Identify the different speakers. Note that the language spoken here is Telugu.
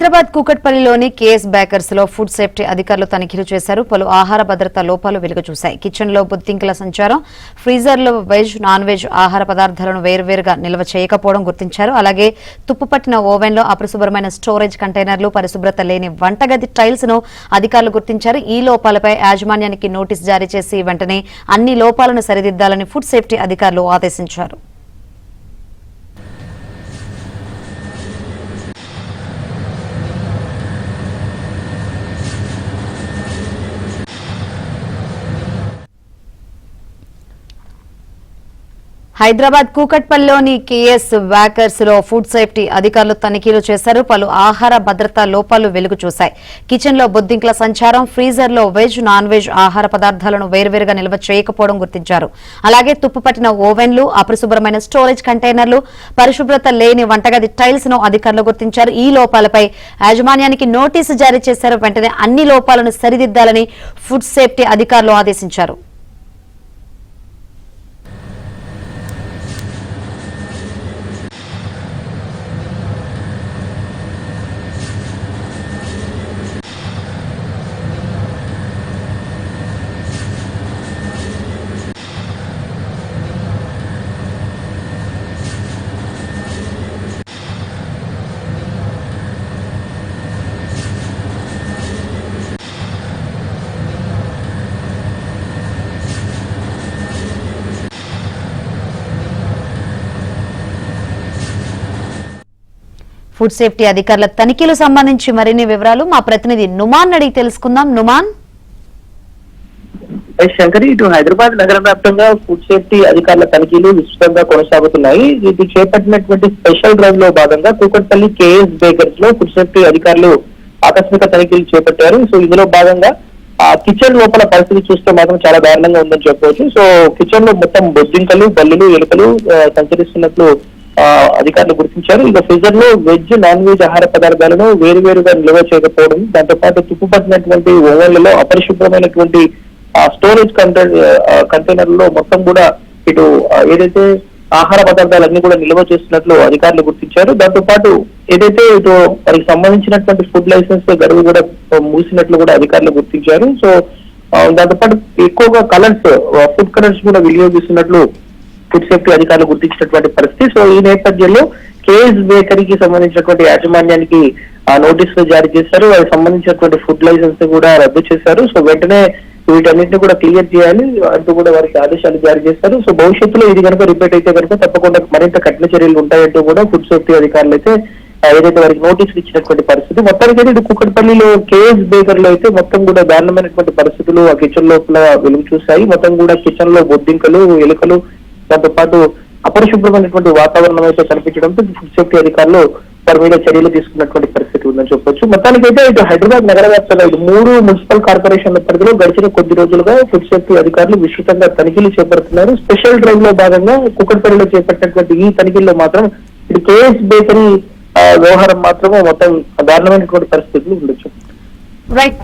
Speaker 1: హైదరాబాద్ కూకట్పల్లిలోని కేఎస్ బేకర్స్ లో ఫుడ్ సేఫ్టీ అధికారులు తనిఖీలు చేశారు. పలు ఆహార భద్రతా లోపాలు వెలుగు చూశాయి. కిచెన్ లో బొద్దింకల సంచారం, ఫ్రీజర్ లో వెజ్, నాన్ వెజ్ ఆహార పదార్థాలను వేర్వేరుగా నిల్వ చేయకపోవడం గుర్తించారు. అలాగే తుప్పుపట్టిన ఓవెన్ లో అపరిశుభ్రమైన స్టోరేజ్ కంటైనర్లు, పరిశుభ్రత లేని వంటగది టైల్స్ ను అధికారులు గుర్తించారు. ఈ లోపాలపై యాజమాన్యానికి నోటీసు జారీ చేసి వెంటనే అన్ని లోపాలను సరిదిద్దాలని ఫుడ్ సేఫ్టీ అధికారులు ఆదేశించారు. హైదరాబాద్ కూకట్పల్లిలోని కేఎస్ బేకర్స్ లో ఫుడ్ సేఫ్టీ అధికారులు తనిఖీలు చేశారు. పలు ఆహార భద్రతా లోపాలు వెలుగు చూశాయి. కిచెన్ లో బొద్దింకల సంచారం, ఫ్రీజర్ లో వెజ్, నాన్ వెజ్ ఆహార పదార్థాలను వేర్వేరుగా నిల్వ చేయకపోవడం గుర్తించారు. అలాగే తుప్పుపట్టిన ఓవెన్లు, అపరిశుభ్రమైన స్టోరేజ్ కంటైనర్లు, పరిశుభ్రత లేని వంటగది టైల్స్ ను అధికారులు గుర్తించారు. ఈ లోపాలపై యాజమాన్యానికి నోటీసు జారీ చేశారు. వెంటనే అన్ని లోపాలను సరిదిద్దాలని ఫుడ్ సేఫ్టీ అధికారులు ఆదేశించారు. ఫుడ్ సేఫ్టీ అధికారుల తనిఖీలు సంబంధించి మరిన్ని వివరాలు మా ప్రతినిధి నుమాన్ అడిగి తెలుసుకుందాం. నుమాన్.
Speaker 2: శంకరి, ఇటు హైదరాబాద్ నగర వ్యాప్తంగా ఫుడ్ సేఫ్టీ అధికారుల తనిఖీలు విస్తృతంగా కొనసాగుతున్నాయి. ఇది చేపట్టినటువంటి స్పెషల్ డ్రైవ్ లో భాగంగా కూకట్పల్లి కేఎస్ బేకర్స్ లో ఫుడ్ సేఫ్టీ అధికారులు ఆకస్మిక తనిఖీలు చేపట్టారు. సో ఇందులో భాగంగా ఆ కిచెన్ లోపల పరిస్థితి చూస్తే మాత్రం చాలా దారుణంగా ఉందని చెప్పవచ్చు. సో కిచెన్ లో మొత్తం బొద్దింకలు, బల్లులు, ఎలుకలు సంచరిస్తున్నట్లు అధికారులు గుర్తించారు. ఇక ఫ్రీజర్ లో వెజ్, నాన్ వెజ్ ఆహార పదార్థాలను వేరువేరుగా నిల్వ చేయకపోవడం, దాంతో పాటు తుప్పు పట్టినటువంటి ఓవెన్లలో అపరిశుభ్రమైనటువంటి స్టోరేజ్ కంటైనర్లలో మొత్తం కూడా ఇటు ఏదైతే ఆహార పదార్థాలన్నీ కూడా నిల్వ చేస్తున్నట్లు అధికారులు గుర్తించారు. దాంతో పాటు ఏదైతే ఇటు వారికి సంబంధించినటువంటి ఫుడ్ లైసెన్స్ గడువు కూడా మూసినట్లు కూడా అధికారులు గుర్తించారు. సో దాంతో పాటు ఎక్కువగా కలర్స్, ఫుడ్ కలర్స్ కూడా వినియోగిస్తున్నట్లు ఫుడ్ సేఫ్టీ అధికారులు గుర్తించినటువంటి పరిస్థితి. సో ఈ నేపథ్యంలో కేఎస్ బేకరీకి సంబంధించినటువంటి యాజమాన్యానికి నోటీసులు జారీ చేశారు. వారికి సంబంధించినటువంటి ఫుడ్ లైసెన్స్ కూడా రద్దు చేశారు. సో వెంటనే వీటన్నింటినీ కూడా క్లియర్ చేయాలి అంటూ కూడా వారికి ఆదేశాలు జారీ చేశారు. సో భవిష్యత్తులో ఇది కనుక రిపీట్ అయితే కనుక తప్పకుండా మరింత కఠిన చర్యలు ఉంటాయంటూ కూడా ఫుడ్ సేఫ్టీ అధికారులు అయితే ఏదైతే వారికి నోటీసులు ఇచ్చినటువంటి పరిస్థితి. మొత్తానికి అయితే ఇటు కూకట్పల్లిలో కేఎస్ బేకర్ లో అయితే మొత్తం కూడా దారుణమైనటువంటి పరిస్థితులు ఆ కిచెన్ లోపల వెలుగు చూశాయి. మొత్తం కూడా కిచెన్ లో బొద్దింకలు, ఎలుకలు, దాంతో పాటు అపరిశుభ్రమైనటువంటి వాతావరణం అయితే కనిపించడంతో ఫుడ్ సేఫ్టీ అధికారులు వారి మీద చర్యలు తీసుకున్నటువంటి పరిస్థితి ఉందని చెప్పొచ్చు. మొత్తానికైతే ఇటు హైదరాబాద్ నగర వ్యాప్తంగా 3 మున్సిపల్ కార్పొరేషన్ల పరిధిలో గడిచిన కొద్ది రోజులుగా ఫుడ్ సేఫ్టీ అధికారులు విస్తృతంగా తనిఖీలు చేపడుతున్నారు. స్పెషల్ డ్రైవ్ లో భాగంగా కూకట్పల్లిలో చేపట్టినటువంటి ఈ తనిఖీల్లో మాత్రం ఇటు కేఎస్ బేకరీ వ్యవహారం మాత్రమే మొత్తం దారుణమైనటువంటి పరిస్థితులు ఉండొచ్చు.
Speaker 1: రైట్.